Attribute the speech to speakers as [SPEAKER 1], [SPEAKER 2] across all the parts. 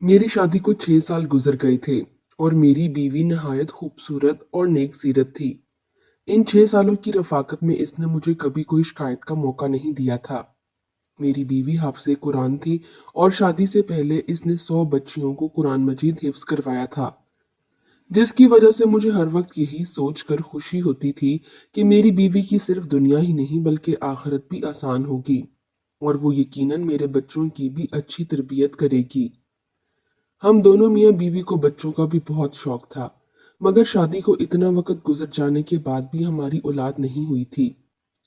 [SPEAKER 1] मेरी शादी को 6 साल गुजर गए थे और मेरी बीवी नहायत खूबसूरत और नेक सीरत थी। इन 6 सालों की रफाकत में इसने मुझे कभी कोई शिकायत का मौका नहीं दिया था। मेरी बीवी हाफिज़े कुरान थी और शादी से पहले इसने 100 बच्चियों को कुरान मजीद हिफ्ज करवाया था, जिसकी वजह से मुझे हर वक्त यही सोचकर खुशी होती थी कि मेरी बीवी की सिर्फ दुनिया ही नहीं बल्कि आखिरत भी आसान होगी और वो यकीनन मेरे बच्चों की भी अच्छी तरबियत करेगी। हम दोनों मियाँ बीवी को बच्चों का भी बहुत शौक था, मगर शादी को इतना वक्त गुजर जाने के बाद भी हमारी औलाद नहीं हुई थी।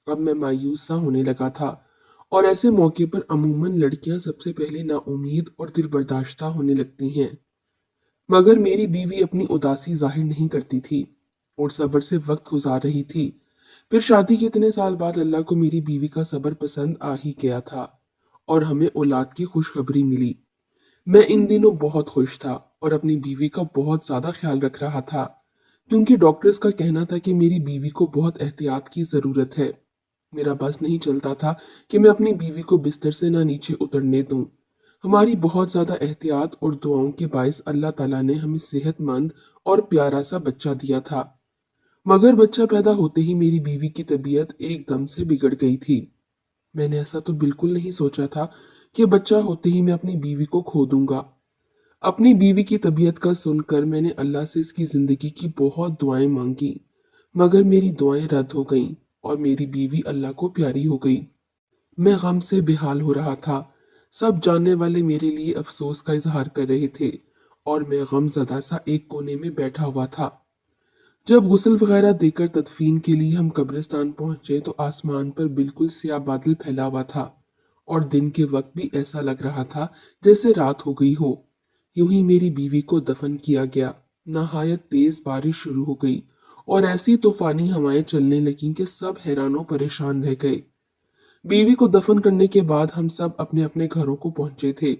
[SPEAKER 1] अब मैं मायूस सा होने लगा था और ऐसे मौके पर अमूमन लड़कियां सबसे पहले नाउम्मीद और दिलबर्दाश्ता होने लगती हैं। मगर मेरी बीवी अपनी उदासी जाहिर नहीं करती थी और सब्र से वक्त गुजार रही थी। फिर शादी के इतने साल बाद अल्लाह को मेरी बीवी का सब्र पसंद आ ही गया था और हमें औलाद की खुशखबरी मिली। मैं इन दिनों बहुत खुश था और अपनी बीवी का बहुत ज्यादा ख्याल रख रहा था, क्योंकि डॉक्टर्स का कहना था कि मेरी बीवी को बहुत एहतियात की जरूरत है। मेरा बस नहीं चलता था कि मैं अपनी बीवी को बिस्तर से ना नीचे उतरने दूं। हमारी बहुत ज्यादा एहतियात और दुआओं के बायस अल्लाह ताला ने हमें सेहतमंद और प्यारा सा बच्चा दिया था। मगर बच्चा पैदा होते ही मेरी बीवी की तबीयत एकदम से बिगड़ गई थी। मैंने ऐसा तो बिल्कुल नहीं सोचा था कि बच्चा होते ही मैं अपनी बीवी को खो दूंगा। अपनी बीवी की तबीयत का सुनकर मैंने अल्लाह से इसकी जिंदगी की बहुत दुआएं मांगी, मगर मेरी दुआएं रद्द हो गईं और मेरी बीवी अल्लाह को प्यारी हो गई। मैं गम से बेहाल हो रहा था। सब जानने वाले मेरे लिए अफसोस का इजहार कर रहे थे और मैं गमज़दा सा एक कोने में बैठा हुआ था। जब गुस्ल वगैरह देकर तदफीन के लिए हम कब्रिस्तान पहुंचे तो आसमान पर बिल्कुल स्याह बादल फैला हुआ था और दिन के वक्त भी ऐसा लग रहा था जैसे रात हो गई हो। यूं ही मेरी बीवी को दफन किया गया। नहायत तेज बारिश शुरू हो गई और ऐसी तूफानी हवाएं चलने लगीं कि सब हैरानों परेशान रह गए। बीवी को दफन करने के बाद हम सब अपने अपने घरों को पहुंचे थे।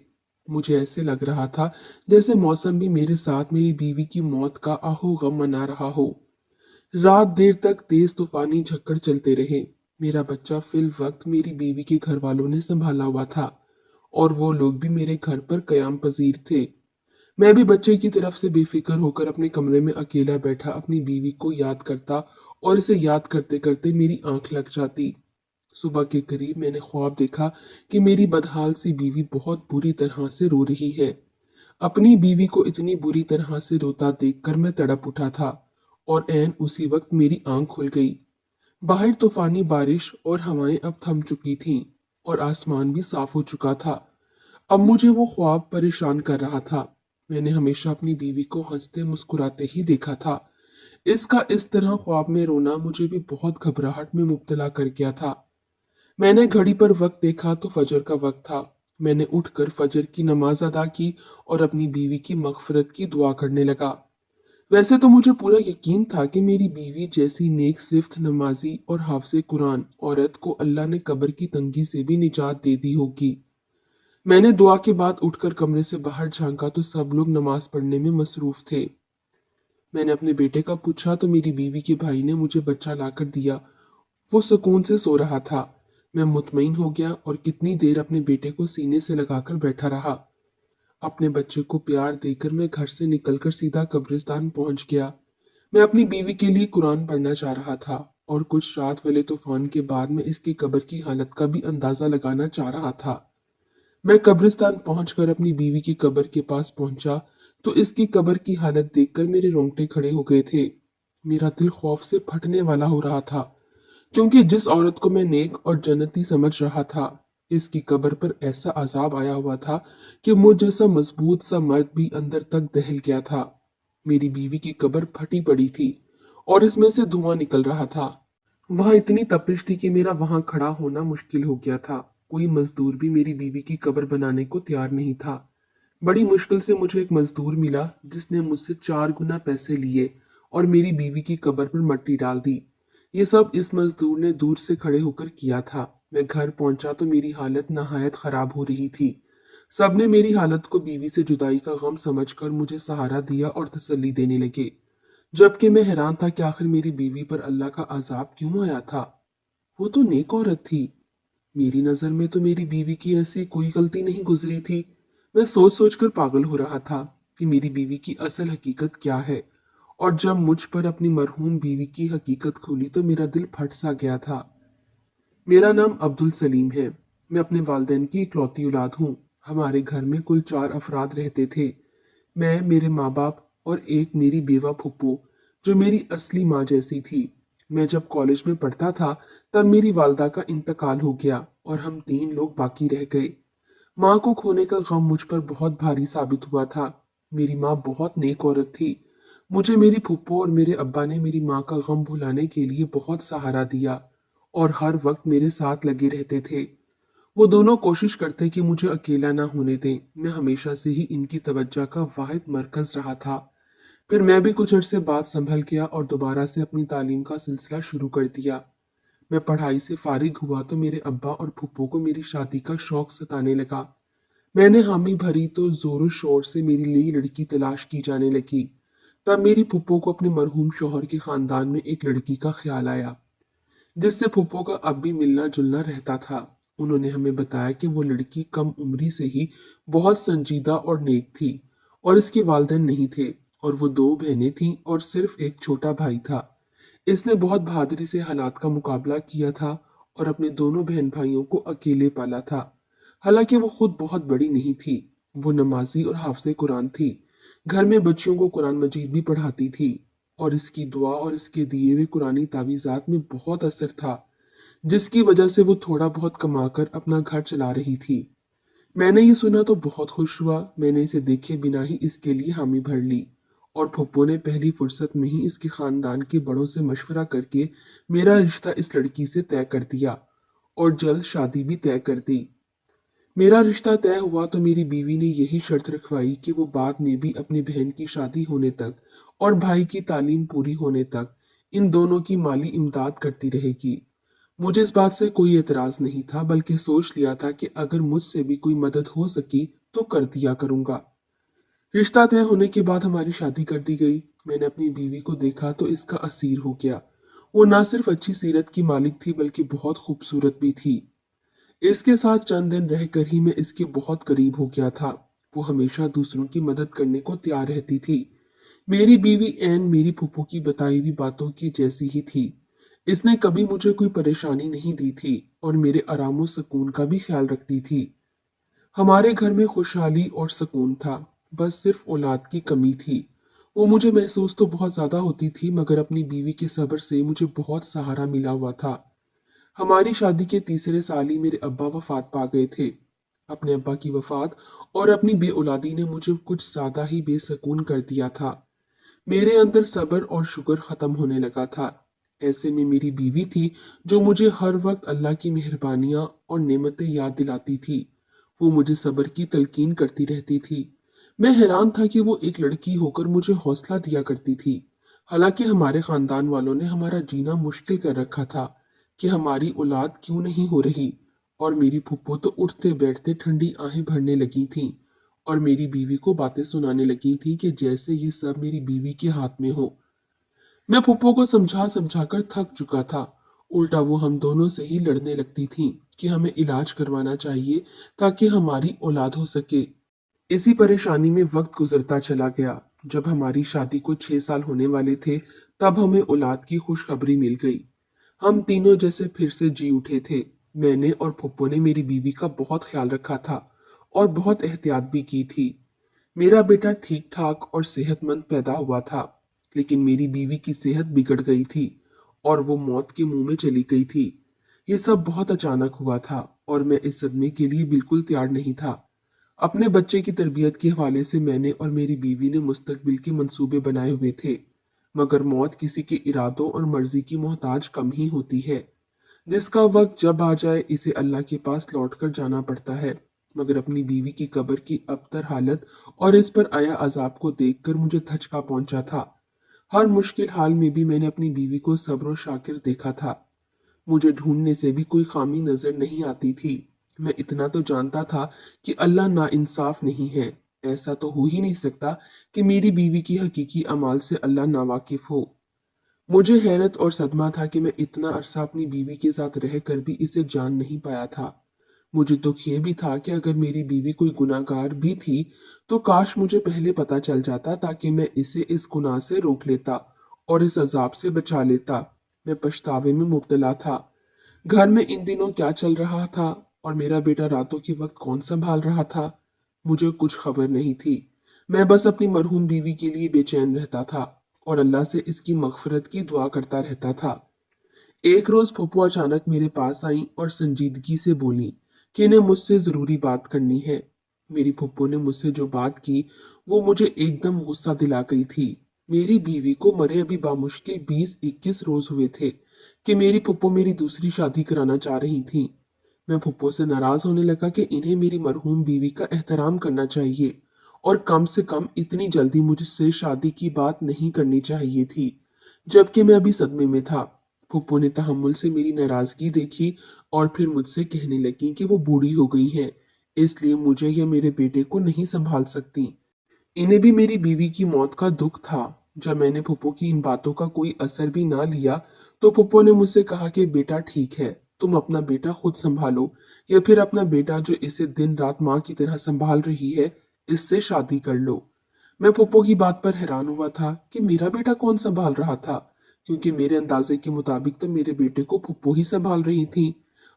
[SPEAKER 1] मुझे ऐसे लग रहा था जैसे मौसम भी मेरे साथ मेरी बीवी की मौत का आहो गम मना रहा हो। रात देर तक तेज तूफानी झक्कड़ चलते रहे। मेरा बच्चा फिल वक्त मेरी बीवी के घर वालों ने संभाला हुआ था और वो लोग भी मेरे घर पर कयाम पजीर थे। मैं भी बच्चे की तरफ से बेफिक्र होकर अपने कमरे में अकेला बैठा अपनी बीवी को याद करता और इसे याद करते करते मेरी आंख लग जाती। सुबह के करीब मैंने ख्वाब देखा कि मेरी बदहाल सी बीवी बहुत बुरी तरह से रो रही है। अपनी बीवी को इतनी बुरी तरह से रोता देखकर मैं तड़प उठा था और ऐन उसी वक्त मेरी आंख खुल गई। बाहर तूफानी बारिश और हवाएं अब थम चुकी थीं और आसमान भी साफ हो चुका था। अब मुझे वो ख्वाब परेशान कर रहा था। मैंने हमेशा अपनी बीवी को हंसते मुस्कुराते ही देखा था। इसका इस तरह ख्वाब में रोना मुझे भी बहुत घबराहट में मुब्तला कर गया था। मैंने घड़ी पर वक्त देखा तो फजर का वक्त था। मैंने उठकर फजर की नमाज अदा की और अपनी बीवी की मगफरत की दुआ करने लगा। वैसे तो मुझे पूरा यकीन था कि मेरी बीवी जैसी नेक सिफ्त नमाजी और हाफिज़े कुरान औरत को अल्लाह ने कब्र की तंगी से भी निजात दे दी होगी। मैंने दुआ के बाद उठकर कमरे से बाहर झांका तो सब लोग नमाज पढ़ने में मसरूफ थे। मैंने अपने बेटे का पूछा तो मेरी बीवी के भाई ने मुझे बच्चा लाकर दिया। वो सुकून से सो रहा था। मैं मुतमईन हो गया और कितनी देर अपने बेटे को सीने से लगाकर बैठा रहा। अपने बच्चे को प्यार देकर मैं घर से निकलकर सीधा कब्रिस्तान पहुंच गया। मैं अपनी बीवी के लिए कुरान पढ़ना चाह रहा था और कुछ रात वाले तूफान के बाद मैं इसकी कब्र की हालत का भी अंदाजा लगाना चाह रहा था। मैं कब्रिस्तान पहुंचकर अपनी बीवी की कब्र के पास पहुंचा तो इसकी कब्र की हालत देखकर मेरे रोंगटे खड़े हो गए थे। मेरा दिल खौफ से फटने वाला हो रहा था, क्योंकि जिस औरत को मैं नेक और जन्नती समझ रहा था, इसकी कब्र पर ऐसा अजाब आया हुआ था कि मुझ जैसा मजबूत सा मर्द भी अंदर तक दहल गया था। मेरी बीवी की कब्र फटी पड़ी थी और इसमें से धुआं निकल रहा था। वहां इतनी तपिश थी कि मेरा वहां खड़ा होना मुश्किल हो गया था। कोई मजदूर भी मेरी बीवी की कब्र बनाने को तैयार नहीं था। बड़ी मुश्किल से मुझे एक मजदूर मिला जिसने मुझसे 4 गुना पैसे लिए और मेरी बीवी की कब्र पर मट्टी डाल दी। ये सब इस मजदूर ने दूर से खड़े होकर किया था। मैं घर पहुंचा तो मेरी हालत नहायत खराब हो रही थी। सबने मेरी हालत को बीवी से जुदाई का गम समझकर मुझे सहारा दिया और तसल्ली देने लगे, जबकि मैं हैरान था कि आखिर मेरी बीवी पर अल्लाह का अजाब क्यों आया था। वो तो नेक औरत थी। मेरी नजर में तो मेरी बीवी की ऐसी कोई गलती नहीं गुजरी थी। मैं सोच सोच कर पागल हो रहा था कि मेरी बीवी की असल हकीकत क्या है। और जब मुझ पर अपनी मरहूम बीवी की हकीकत खुली तो मेरा दिल फट सा गया था। मेरा नाम अब्दुल सलीम है। मैं अपने वालिदैन की इकलौती औलाद हूँ। हमारे घर में कुल 4 अफराद रहते थे। मैं, मेरे माँ बाप और एक मेरी बेवा फुप्पो, जो मेरी असली माँ जैसी थी। मैं जब कॉलेज में पढ़ता था तब मेरी वालदा का इंतकाल हो गया और हम 3 लोग बाकी रह गए। माँ को खोने का गम मुझ पर बहुत भारी साबित हुआ था। मेरी माँ बहुत नेक औरत थी। मुझे मेरी फुप्पो और मेरे अब्बा ने मेरी माँ का गम भुलाने के लिए बहुत सहारा दिया और हर वक्त मेरे साथ लगे रहते थे। वो दोनों कोशिश करते कि मुझे अकेला ना होने दें। मैं हमेशा से ही इनकी तवज्जो का वाहिद मरकज रहा था। फिर मैं भी कुछ अरसे बाद संभल गया और दोबारा से अपनी तालीम का सिलसिला शुरू कर दिया। मैं पढ़ाई से फारिग हुआ तो मेरे अब्बा और फुप्पो को मेरी शादी का शौक सताने लगा। मैंने हामी भरी तो जोरों शोर से मेरी लिए लड़की तलाश की जाने लगी। तब मेरी फुप्पो को अपने मरहूम शौहर के खानदान में एक लड़की का ख्याल आया, जिससे फुप्पो का अब भी मिलना जुलना रहता था। उन्होंने हमें बताया कि वो लड़की कम उम्री से ही बहुत संजीदा और नेक थी और इसके वालिदैन नहीं थे और वो 2 बहनें थीं और सिर्फ एक छोटा भाई था। इसने बहुत बहादुरी से हालात का मुकाबला किया था और अपने दोनों बहन भाइयों को अकेले पाला था। हालांकि वो खुद बहुत बड़ी नहीं थी। वो नमाजी और हाफिज़े कुरान थी। घर में बच्चियों को कुरान मजीद भी पढ़ाती थी और इसकी दुआ और इसके दिए हुए कुरानी तावीज़ात में बहुत असर था, जिसकी वजह से वो थोड़ा बहुत कमाकर अपना घर चला रही थी। मैंने ये सुना तो बहुत खुश हुआ। मैंने इसे देखे बिना ही इसके लिए हामी भर ली और फुप्पो ने पहली फुर्सत में ही इसके खानदान के बड़ों से मशवरा करके मेरा रिश्ता इस लड़की से तय कर दिया और जल्द शादी भी तय कर दी। मेरा रिश्ता तय हुआ तो मेरी बीवी ने यही शर्त रखवाई कि वो बाद में भी अपनी बहन की शादी होने तक और भाई की तालीम पूरी होने तक इन दोनों की माली इमदाद करती रहेगी। मुझे इस बात से कोई एतराज नहीं था, बल्कि सोच लिया था कि अगर मुझसे भी कोई मदद हो सकी तो कर दिया करूंगा। रिश्ता तय होने के बाद हमारी शादी कर दी गई। मैंने अपनी बीवी को देखा तो इसका असीर हो गया। वो ना सिर्फ अच्छी सीरत की मालिक थी बल्कि बहुत खूबसूरत भी थी। इसके साथ चंद दिन रहकर ही मैं इसके बहुत करीब हो गया था। वो हमेशा दूसरों की मदद करने को तैयार रहती थी। मेरी बीवी एन मेरी फूफो की बताई हुई बातों की जैसी ही थी। इसने कभी मुझे कोई परेशानी नहीं दी थी और मेरे आराम सुकून का भी ख्याल रखती थी। हमारे घर में खुशहाली और सुकून था, बस सिर्फ औलाद की कमी थी। वो मुझे महसूस तो बहुत ज्यादा होती थी, मगर अपनी बीवी के सब्र से मुझे बहुत सहारा मिला हुआ था। हमारी शादी के तीसरे साल ही मेरे अब्बा वफात पा गए थे। अपने अब्बा की वफात और अपनी बेऔलादी ने मुझे कुछ ज्यादा ही बेसकून कर दिया था। मेरे अंदर सब्र और शुक्र खत्म होने लगा था। ऐसे में मेरी बीवी थी जो मुझे हर वक्त अल्लाह की मेहरबानियां और नेमतें याद दिलाती थी। वो मुझे सब्र की तलकीन करती रहती थी। मैं हैरान था कि वो एक लड़की होकर मुझे हौसला दिया करती थी। हालांकि हमारे खानदान वालों ने हमारा जीना मुश्किल कर रखा था कि हमारी औलाद क्यों नहीं हो रही, और मेरी फुप्पो तो उठते बैठते ठंडी आहें भरने लगी थीं और मेरी बीवी को बातें सुनाने लगी थी कि जैसे ये सब मेरी बीवी के हाथ में हो। मैं फुप्पो को समझा समझा कर थक चुका था। उल्टा वो हम दोनों से ही लड़ने लगती थी कि हमें इलाज करवाना चाहिए ताकि हमारी औलाद हो सके। इसी परेशानी में वक्त गुजरता चला गया। जब हमारी शादी को 6 साल होने वाले थे तब हमें औलाद की खुशखबरी मिल गई। हम तीनों जैसे फिर से जी उठे थे। मैंने और फुप्पो ने मेरी बीवी का बहुत ख्याल रखा था और बहुत एहतियात भी की थी। मेरा बेटा ठीक ठाक और सेहतमंद पैदा हुआ था, लेकिन मेरी बीवी की सेहत बिगड़ गई थी और वो मौत के मुंह में चली गई थी। ये सब बहुत अचानक हुआ था और मैं इस सदमे के लिए बिल्कुल तैयार नहीं था। अपने बच्चे की तरबियत के हवाले से मैंने और मेरी बीवी ने मुस्तकबिल के मंसूबे बनाए हुए थे, मगर मौत किसी के इरादों और मर्जी की मोहताज कम ही होती है। जिसका वक्त जब आ जाए इसे अल्लाह के पास लौट कर जाना पड़ता है। मगर अपनी बीवी की कब्र की अबतर हालत और इस पर आया अजाब को देखकर मुझे धचका पहुंचा था। हर मुश्किल हाल में भी मैंने अपनी बीवी को सब्र और शाकिर देखा था। मुझे ढूंढने से भी कोई खामी नजर नहीं आती थी। मैं इतना तो जानता था कि अल्लाह नाइंसाफ नहीं है। ऐसा तो हो ही नहीं सकता कि मेरी बीवी की हकीकी अमाल से अल्लाह नावाकिफ हो। मुझे हैरत और सदमा था कि मैं इतना अरसा अपनी बीवी के साथ रहकर भी इसे जान नहीं पाया था। मुझे तो ये भी था कि अगर मेरी बीवी कोई गुनाहगार भी थी, तो काश मुझे पहले पता चल जाता ताकि मैं इसे इस गुनाह से रोक लेता और इस अजाब से बचा लेता। मैं पछतावे में मुब्तला था। घर में इन दिनों क्या चल रहा था और मेरा बेटा रातों के वक्त कौन संभाल रहा था, मुझे कुछ खबर नहीं थी। मैं बस अपनी मरहूम बीवी के लिए बेचैन रहता था और अल्लाह से इसकी मगफरत की दुआ करता रहता था। एक रोज फूफो अचानक मेरे पास आई और संजीदगी से बोली कि इन्हें मुझसे जरूरी बात करनी है। मेरी फूफो ने मुझसे जो बात की वो मुझे एकदम गुस्सा दिला गई थी। मेरी बीवी को मरे अभी बामुश्किल 20-21 रोज हुए थे कि मेरी फूफो मेरी दूसरी शादी कराना चाह रही थी। मैं फूफो से नाराज होने लगा कि इन्हें मेरी मरहूम बीवी का एहतराम करना चाहिए और कम से कम इतनी जल्दी मुझसे शादी की बात नहीं करनी चाहिए थी, जबकि मैं अभी सदमे में था। फूफो ने तहम्मुल से मेरी नाराजगी देखी और फिर मुझसे कहने लगी कि वो बूढ़ी हो गई हैं, इसलिए मुझे या मेरे बेटे को नहीं संभाल सकती। इन्हें भी मेरी बीवी की मौत का दुख था। जब मैंने फूफो की इन बातों का कोई असर भी ना लिया, तो फूफो ने मुझसे कहा कि बेटा ठीक है, तुम अपना बेटा खुद संभालो या फिर अपना बेटा जो इसे दिन रात माँ की तरह संभाल रही है, इससे शादी कर लो। मैं फूफो की बात पर हैरान हुआ था कि मेरा बेटा कौन संभाल रहा था, क्योंकि मेरे अंदाजे के मुताबिक तो मेरे बेटे को फूफो ही संभाल रही थी।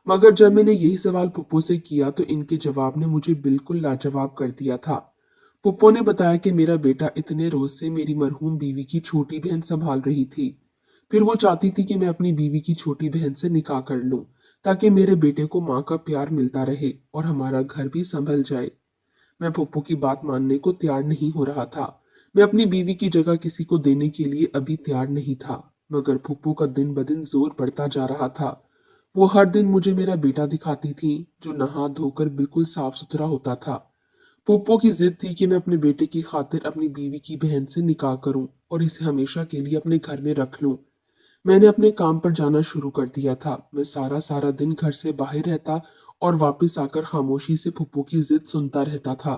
[SPEAKER 1] मगर जब मैंने यही सवाल फूफो से किया तो इनके जवाब ने मुझे बिल्कुल लाजवाब कर दिया था। फूफो ने बताया कि मेरा बेटा इतने रोज से मेरी मरहूम बीवी की छोटी बहन संभाल रही थी। फिर वो चाहती थी कि मैं अपनी बीवी की छोटी बहन से निकाह कर लूं, ताकि मेरे बेटे को माँ का प्यार मिलता रहे और हमारा घर भी संभल जाए। मैं फूफो की बात मानने को तैयार नहीं हो रहा था। मैं अपनी बीवी की जगह किसी को देने के लिए अभी तैयार नहीं था, मगर फूफो का दिन ब दिन जोर बढ़ता जा रहा था। वो हर दिन मुझे मेरा बेटा दिखाती थी, जो नहा धोकर बिल्कुल साफ सुथरा होता था। फूफो की जिद थी कि मैं अपने बेटे की खातिर अपनी बीवी की बहन से निकाह करूं और इसे हमेशा के लिए अपने घर में रख लूं। मैंने अपने काम पर जाना शुरू कर दिया था। मैं सारा सारा दिन घर से बाहर रहता और वापस आकर खामोशी से फूफो की जिद सुनता रहता था।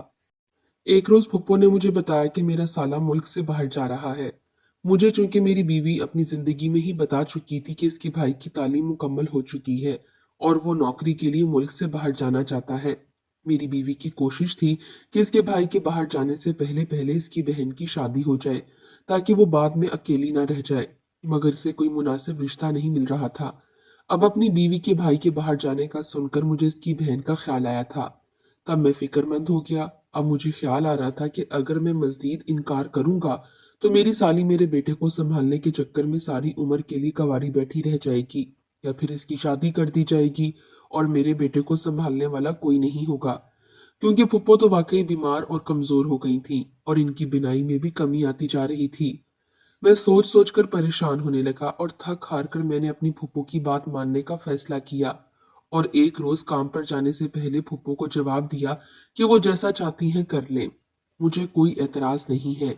[SPEAKER 1] एक रोज फूफो ने मुझे बताया कि मेरा साला मुल्क से बाहर जा रहा है। मुझे चूंकि मेरी बीवी अपनी जिंदगी में ही बता चुकी थी कि इसके भाई की तालीम मुकम्मल हो चुकी है और वो नौकरी के लिए मुल्क से बाहर जाना चाहता है। मेरी बीवी की कोशिश थी कि इसके भाई के बाहर जाने से पहले पहले इसकी बहन की शादी हो जाए, ताकि वो बाद में अकेली ना रह जाए, मगर इसे कोई मुनासिब रिश्ता नहीं मिल रहा था। अब अपनी बीवी के भाई के बाहर जाने का सुनकर मुझे इसकी बहन का ख्याल आया था। तब मैं फिक्रमंद हो गया। अब मुझे ख्याल आ रहा था कि अगर मैं मज़ीद इनकार करूंगा तो मेरी साली मेरे बेटे को संभालने के चक्कर में सारी उम्र के लिए कवारी बैठी रह जाएगी, या फिर इसकी शादी कर दी जाएगी और मेरे बेटे को संभालने वाला कोई नहीं होगा, क्योंकि फुप्पो तो वाकई बीमार और कमजोर हो गई थी और इनकी बिनाई में भी कमी आती जा रही थी। मैं सोच सोच कर परेशान होने लगा और थक हार कर मैंने अपनी फूफो की बात मानने का फैसला किया और एक रोज काम पर जाने से पहले फूफो को जवाब दिया कि वो जैसा चाहती हैं कर लें, मुझे कोई एतराज नहीं है।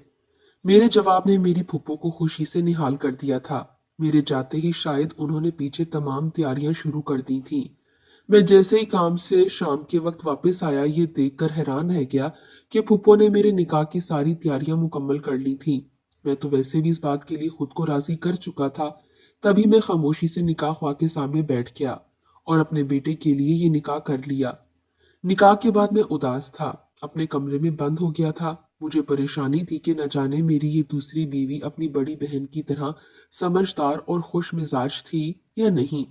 [SPEAKER 1] मेरे जवाब ने मेरी फूफो को खुशी से निहाल कर दिया था। मेरे जाते ही शायद उन्होंने पीछे तमाम तैयारियां शुरू कर दी थी। मैं जैसे ही काम से शाम के वक्त वापस आया, ये देखकर हैरान रह गया कि फूफो ने मेरे निकाह की सारी तैयारियां मुकम्मल कर ली थी। मैं तो वैसे भी इस बात के लिए खुद को राजी कर चुका था। तभी मैं खामोशी से निकाह ख्वाह के सामने बैठ गया और अपने बेटे के लिए ये निकाह कर लिया। निकाह के बाद मैं उदास था, अपने कमरे में बंद हो गया था। मुझे परेशानी थी कि न जाने मेरी ये दूसरी बीवी अपनी बड़ी बहन की तरह समझदार और खुश मिजाज थी या नहीं,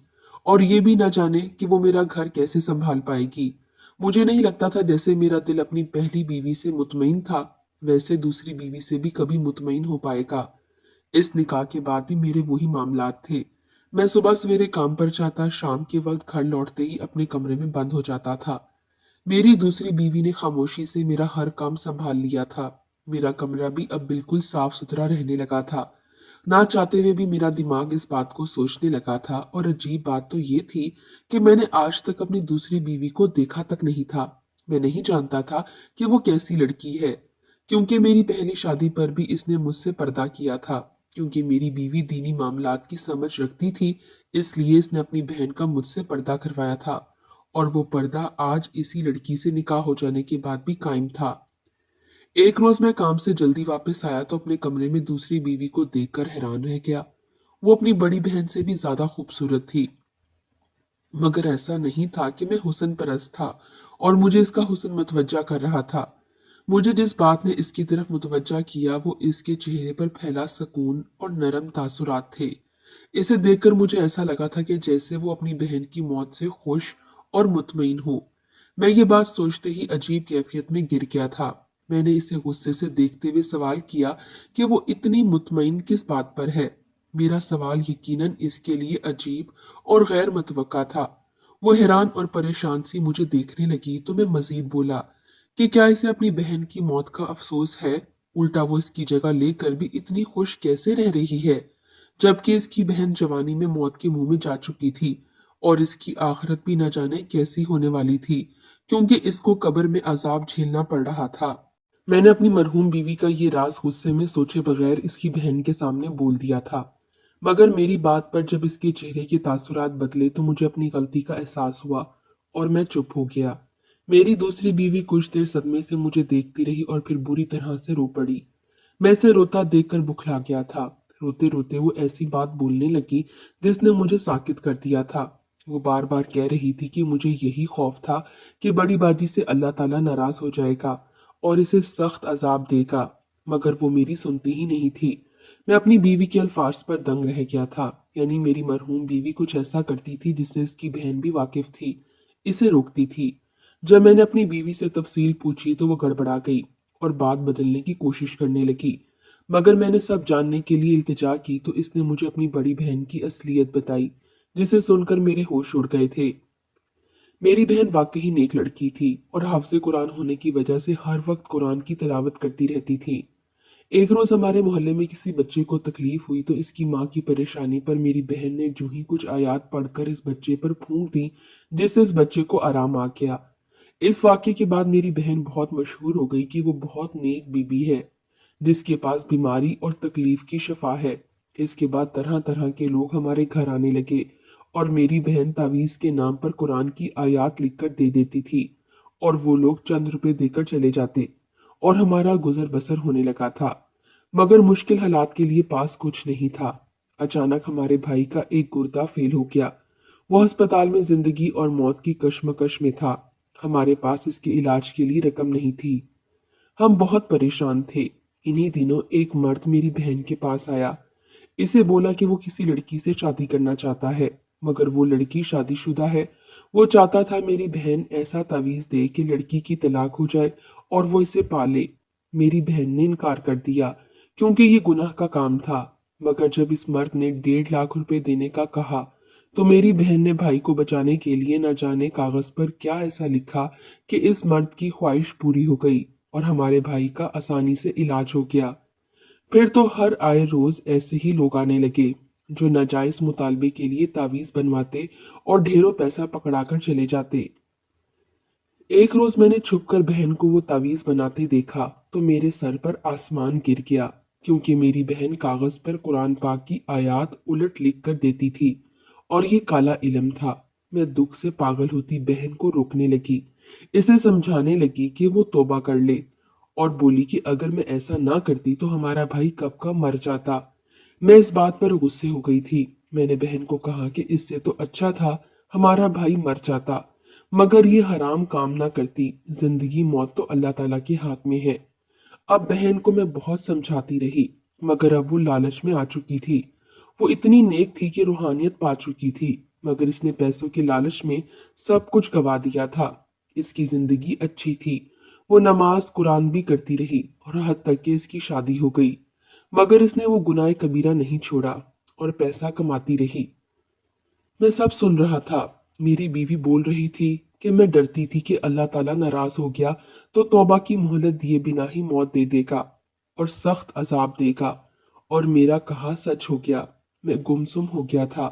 [SPEAKER 1] और ये भी न जाने कि वो मेरा घर कैसे संभाल पाएगी। मुझे नहीं लगता था जैसे मेरा दिल अपनी पहली बीवी से मुतमईन था, वैसे दूसरी बीवी से भी कभी मुतमईन हो पाएगा। इस निकाह के बाद भी मेरे वही मामलात थे। मैं सुबह सवेरे काम पर जाता, शाम के वक्त घर लौटते ही अपने कमरे में बंद हो जाता था। मेरी दूसरी बीवी ने खामोशी से मेरा हर काम संभाल लिया था। मेरा कमरा भी अब बिल्कुल साफ सुथरा रहने लगा था। ना चाहते हुए भी मेरा दिमाग इस बात को सोचने लगा था, और अजीब बात तो ये थी कि मैंने आज तक अपनी दूसरी बीवी को देखा तक नहीं था। मैं नहीं जानता था कि वो कैसी लड़की है, क्योंकि मेरी पहली शादी पर भी इसने मुझसे पर्दा किया था। क्योंकि मेरी बीवी दीनी मामलात की समझ रखती थी, इसलिए इसने अपनी बहन का मुझसे पर्दा करवाया था, और वो पर्दा आज इसी लड़की से निकाह हो जाने के बाद भी कायम था। एक रोज मैं काम से जल्दी वापस आया तो अपने कमरे में दूसरी बीवी को देखकर हैरान रह गया। वो अपनी बड़ी बहन से भी ज्यादा खूबसूरत थी। मगर ऐसा नहीं था कि मैं हुस्न परस्त था और मुझे इसका हुस्न मुतवज्जा कर रहा था। मुझे जिस बात ने इसकी तरफ मुतवज्जा किया वो इसके चेहरे पर फैला सुकून और नरम तासुरात थे। इसे देखकर मुझे ऐसा लगा था कि जैसे वो अपनी बहन की मौत से खुश और मुतमईन हो। मैं ये बात सोचते ही अजीब कैफियत में गिर गया था। मैंने इसे गुस्से से देखते हुए सवाल किया कि वो इतनी मुतमईन किस बात पर है। मेरा सवाल यकीनन इसके लिए अजीब और गैर मुतवक्का था। वो हैरान और परेशान सी मुझे देखने लगी तो मैं मजीद बोला कि क्या इसे अपनी बहन की मौत का अफसोस है। उल्टा वो इसकी जगह लेकर भी इतनी खुश कैसे रह रही है, जबकि इसकी बहन जवानी में मौत के मुंह में जा चुकी थी और इसकी आखिरत भी न जाने कैसी होने वाली थी, क्योंकि इसको कब्र में अजाब झेलना पड़ रहा था। मैंने अपनी मरहूम बीवी का ये राज गुस्से में सोचे बगैर इसकी बहन के सामने बोल दिया था, मगर मेरी बात पर जब इसके चेहरे के तासुरात बदले तो मुझे अपनी गलती का एहसास हुआ और मैं चुप हो गया। मेरी दूसरी बीवी कुछ देर सदमे से मुझे देखती रही और फिर बुरी तरह से रो पड़ी। मैं इसे रोता देखकर बुखला गया था। रोते रोते वो ऐसी बात बोलने लगी जिसने मुझे साकित कर दिया था। वो बार बार कह रही थी कि मुझे यही खौफ था कि बड़ी बाजी से अल्लाह ताला नाराज हो जाएगा और इसे सख्त अजाब देगा, मगर वो मेरी सुनती ही नहीं थी। मैं अपनी बीवी के अल्फाज पर दंग रह गया था। यानी मेरी मरहूम बीवी कुछ ऐसा करती थी जिससे इसकी बहन भी वाकिफ थी, इसे रोकती थी। जब मैंने अपनी बीवी से तफसील पूछी तो वो गड़बड़ा गई और बात बदलने की कोशिश करने लगी, मगर मैंने सब जानने के लिए इल्तिजा की तो इसने मुझे अपनी बड़ी बहन की असलियत बताई, जिसे सुनकर मेरे होश उड़ गए थे। मेरी बहन वाकई नेक लड़की थी और हाफिज़ कुरान होने की वजह से हर वक्त कुरान की तिलावत करती रहती थी। एक रोज हमारे मोहल्ले में किसी बच्चे को तकलीफ हुई तो इसकी माँ की परेशानी पर मेरी बहन ने जूं ही कुछ आयात पढ़कर इस बच्चे पर फूंक दी, जिससे इस बच्चे को आराम आ गया। इस वाक्य के बाद मेरी बहन बहुत मशहूर हो गई कि वो बहुत नेक बीबी है, जिसके पास बीमारी और तकलीफ की शफा है। इसके बाद तरह तरह के लोग हमारे घर आने लगे और मेरी बहन तावीज के नाम पर कुरान की आयात लिखकर दे देती थी और वो लोग चंद रुपए देकर चले जाते और हमारा गुजर बसर होने लगा था। मगर मुश्किल हालात के लिए पास कुछ नहीं था। अचानक हमारे भाई का एक गुर्दा फेल हो गया। वो अस्पताल में जिंदगी और मौत की कश्मकश में था। हमारे पास इसके इलाज के लिए रकम नहीं थी। हम बहुत परेशान थे। इन्हीं दिनों एक मर्द मेरी बहन के पास आया। इसे बोला कि वो किसी लड़की से शादी करना चाहता है, मगर वो लड़की शादीशुदा है। वो चाहता था मेरी बहन ऐसा तावीज दे कि लड़की की तलाक हो जाए और वो इसे पाले। मेरी बहन ने इनकार कर दिया क्योंकि ये गुनाह का काम था। मगर जब इस मर्द ने 1.5 लाख रुपए देने का कहा तो मेरी बहन ने भाई को बचाने के लिए न जाने कागज पर क्या ऐसा लिखा कि इस मर्द की ख्वाहिश पूरी हो गई और हमारे भाई का आसानी से इलाज हो गया। फिर तो हर आए रोज ऐसे ही लोग आने लगे जो नाजायज मुतालबे के लिए तावीज बनवाते और ढेरों पैसा पकड़ाकर चले जाते। एक रोज मैंने छुपकर बहन को वो तावीज बनाते देखा तो मेरे सर पर आसमान गिर गया, क्योंकि मेरी बहन कागज पर कुरान पाक की आयात उलट लिख कर देती थी और ये काला इल्म था। मैं दुख से पागल होती बहन को रोकने लगी, इसे समझाने लगी कि वो तौबा कर ले और बोली कि अगर मैं ऐसा ना करती तो हमारा भाई कब का मर जाता। मैं इस बात पर गुस्से हो गई थी। मैंने बहन को कहा कि इससे तो अच्छा था हमारा भाई मर जाता, मगर ये हराम काम ना करती। जिंदगी मौत तो अल्लाह ताला के हाथ में है। अब बहन को मैं बहुत समझाती रही, मगर अब वो लालच में आ चुकी थी। वो इतनी नेक थी कि रूहानियत पा चुकी थी, मगर इसने पैसों के लालच में सब कुछ गवा दिया था। इसकी जिंदगी अच्छी थी। वो नमाज कुरान भी करती रही और हद तक कि इसकी शादी हो गई, मगर इसने वो गुनाह कबीरा नहीं छोड़ा और पैसा कमाती रही। मैं सब सुन रहा था। मेरी बीवी बोल रही थी कि मैं डरती थी कि अल्लाह ताला नाराज हो गया तो तौबा की मोहलत दिए बिना ही मौत दे देगा और सख्त अजाब देगा, और मेरा कहा सच हो गया। मैं गुमसुम हो गया था।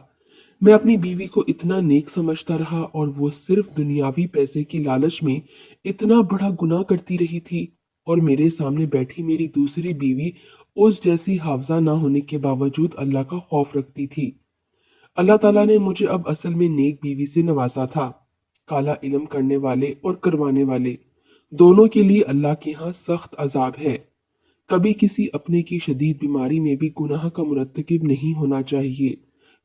[SPEAKER 1] मैं अपनी बीवी को इतना नेक समझता रहा और वो सिर्फ दुनियावी पैसे की लालच में इतना बड़ा गुनाह करती रही थी, और मेरे सामने बैठी मेरी दूसरी बीवी उस जैसी हावजा ना होने के बावजूद अल्लाह का खौफ रखती थी। अल्लाह ताला ने मुझे अब असल में नेक बीवी से नवाजा था। काला इल्म करने वाले और करवाने वाले दोनों के लिए अल्लाह के यहाँ सख्त अजाब है। कभी किसी अपने की शदीद बीमारी में भी गुनाह का मुरतकिब नहीं होना चाहिए,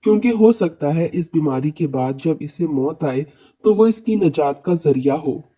[SPEAKER 1] क्योंकि हो सकता है इस बीमारी के बाद जब इसे मौत आए तो वो इसकी नजात का जरिया हो।